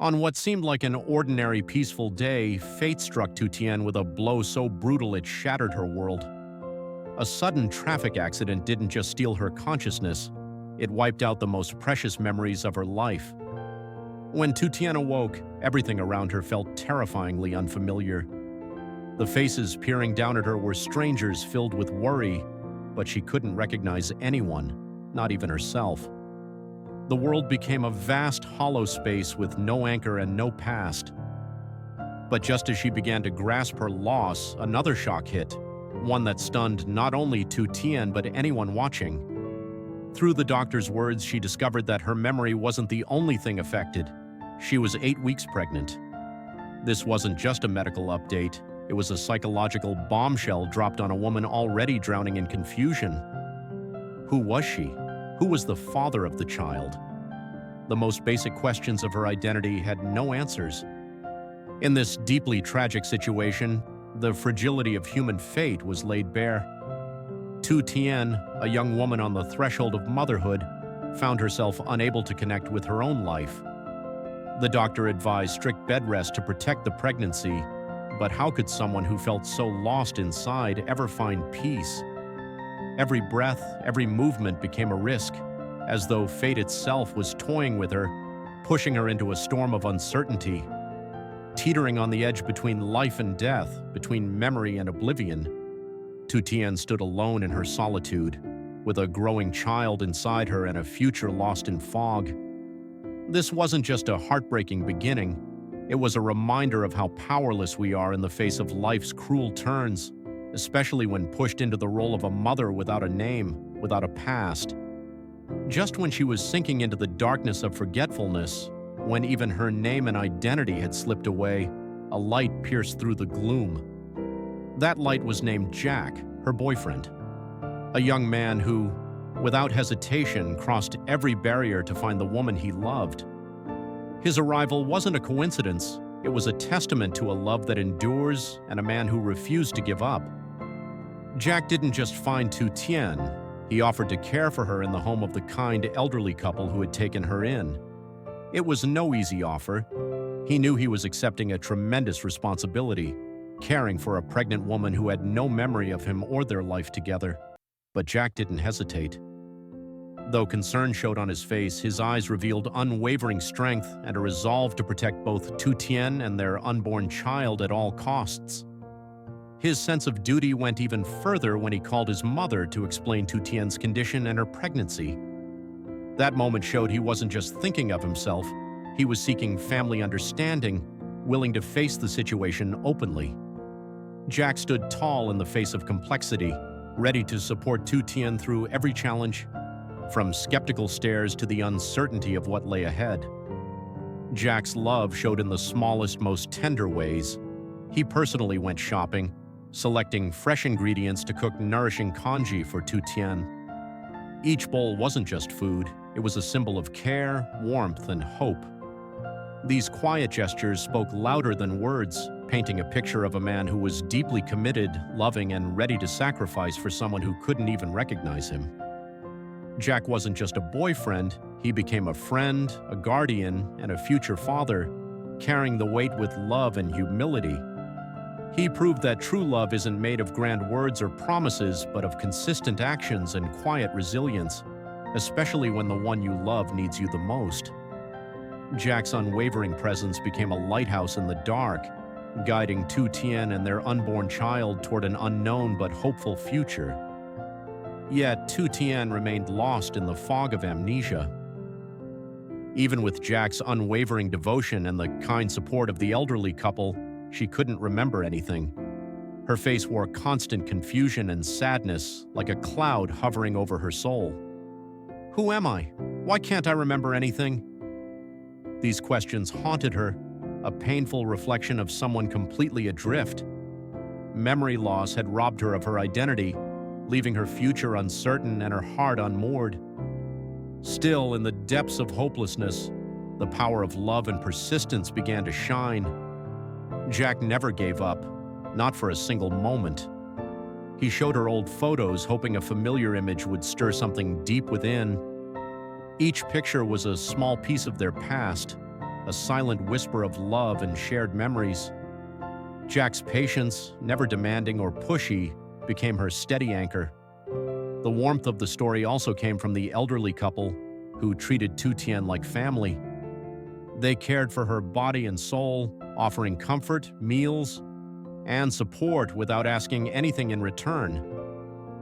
On what seemed like an ordinary peaceful day, fate struck Tu Tien with a blow so brutal it shattered her world. A sudden traffic accident didn't just steal her consciousness, it wiped out the most precious memories of her life. When Tu Tien awoke, everything around her felt terrifyingly unfamiliar. The faces peering down at her were strangers filled with worry, but she couldn't recognize anyone, not even herself. The world became a vast hollow space with no anchor and no past. But just as she began to grasp her loss, another shock hit, one that stunned not only Tu Tien but anyone watching. Through the doctor's words, she discovered that her memory wasn't the only thing affected. She was 8 weeks pregnant. This wasn't just a medical update, it was a psychological bombshell dropped on a woman already drowning in confusion. Who was she? Who was the father of the child? The most basic questions of her identity had no answers. In this deeply tragic situation, the fragility of human fate was laid bare. Tu Tien, a young woman on the threshold of motherhood, found herself unable to connect with her own life. The doctor advised strict bed rest to protect the pregnancy, but how could someone who felt so lost inside ever find peace? Every breath, every movement became a risk, as though fate itself was toying with her, pushing her into a storm of uncertainty. Teetering on the edge between life and death, between memory and oblivion, Tu Tien stood alone in her solitude, with a growing child inside her and a future lost in fog. This wasn't just a heartbreaking beginning, it was a reminder of how powerless we are in the face of life's cruel turns, especially when pushed into the role of a mother without a name, without a past. Just when she was sinking into the darkness of forgetfulness, when even her name and identity had slipped away, a light pierced through the gloom. That light was named Jack, her boyfriend. A young man who, without hesitation, crossed every barrier to find the woman he loved. His arrival wasn't a coincidence, it was a testament to a love that endures and a man who refused to give up. Jack didn't just find Tu Tien, he offered to care for her in the home of the kind elderly couple who had taken her in. It was no easy offer. He knew he was accepting a tremendous responsibility, caring for a pregnant woman who had no memory of him or their life together. But Jack didn't hesitate. Though concern showed on his face, his eyes revealed unwavering strength and a resolve to protect both Tu Tien and their unborn child at all costs. His sense of duty went even further when he called his mother to explain Tu Tien's condition and her pregnancy. That moment showed he wasn't just thinking of himself, he was seeking family understanding, willing to face the situation openly. Jack stood tall in the face of complexity, ready to support Tu Tien through every challenge, from skeptical stares to the uncertainty of what lay ahead. Jack's love showed in the smallest, most tender ways. He personally went shopping, selecting fresh ingredients to cook nourishing congee for Tu Tien. Each bowl wasn't just food, it was a symbol of care, warmth, and hope. These quiet gestures spoke louder than words, painting a picture of a man who was deeply committed, loving, and ready to sacrifice for someone who couldn't even recognize him. Jack wasn't just a boyfriend, he became a friend, a guardian, and a future father, carrying the weight with love and humility. He proved that true love isn't made of grand words or promises, but of consistent actions and quiet resilience, especially when the one you love needs you the most. Jack's unwavering presence became a lighthouse in the dark, guiding Tu Tien and their unborn child toward an unknown but hopeful future. Yet, Tu Tien remained lost in the fog of amnesia. Even with Jack's unwavering devotion and the kind support of the elderly couple, she couldn't remember anything. Her face wore constant confusion and sadness, like a cloud hovering over her soul. Who am I? Why can't I remember anything? These questions haunted her, a painful reflection of someone completely adrift. Memory loss had robbed her of her identity, leaving her future uncertain and her heart unmoored. Still, in the depths of hopelessness, the power of love and persistence began to shine. Jack never gave up, not for a single moment. He showed her old photos, hoping a familiar image would stir something deep within. Each picture was a small piece of their past, a silent whisper of love and shared memories. Jack's patience, never demanding or pushy, became her steady anchor. The warmth of the story also came from the elderly couple who treated Tu Tien like family. They cared for her body and soul, offering comfort, meals, and support without asking anything in return.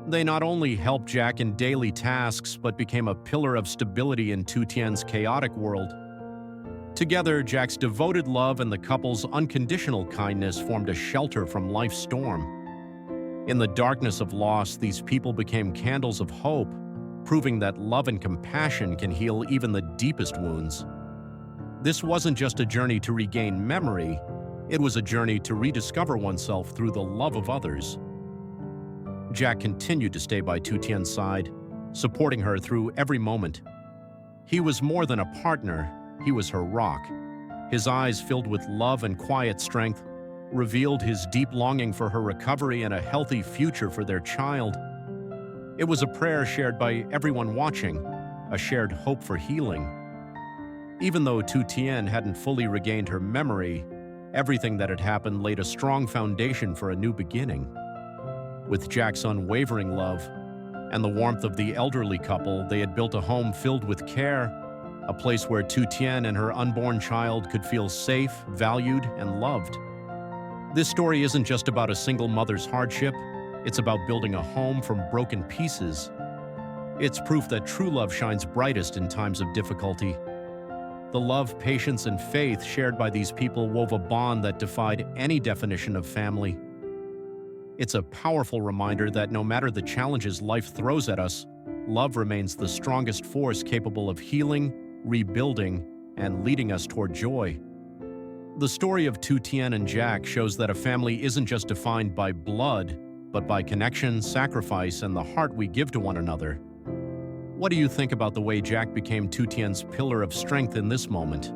They not only helped Jack in daily tasks but became a pillar of stability in Tu Tien's chaotic world. Together, Jack's devoted love and the couple's unconditional kindness formed a shelter from life's storm. In the darkness of loss, these people became candles of hope, proving that love and compassion can heal even the deepest wounds. This wasn't just a journey to regain memory, it was a journey to rediscover oneself through the love of others. Jack continued to stay by Tu Tien's side, supporting her through every moment. He was more than a partner, he was her rock. His eyes, filled with love and quiet strength, revealed his deep longing for her recovery and a healthy future for their child. It was a prayer shared by everyone watching, a shared hope for healing. Even though Tu Tien hadn't fully regained her memory, everything that had happened laid a strong foundation for a new beginning. With Jack's unwavering love and the warmth of the elderly couple, they had built a home filled with care, a place where Tu Tien and her unborn child could feel safe, valued, and loved. This story isn't just about a single mother's hardship, it's about building a home from broken pieces. It's proof that true love shines brightest in times of difficulty. The love, patience, and faith shared by these people wove a bond that defied any definition of family. It's a powerful reminder that no matter the challenges life throws at us, love remains the strongest force capable of healing, rebuilding, and leading us toward joy. The story of Tu Tien and Jack shows that a family isn't just defined by blood, but by connection, sacrifice, and the heart we give to one another. What do you think about the way Jack became Tu Tien's pillar of strength in this moment?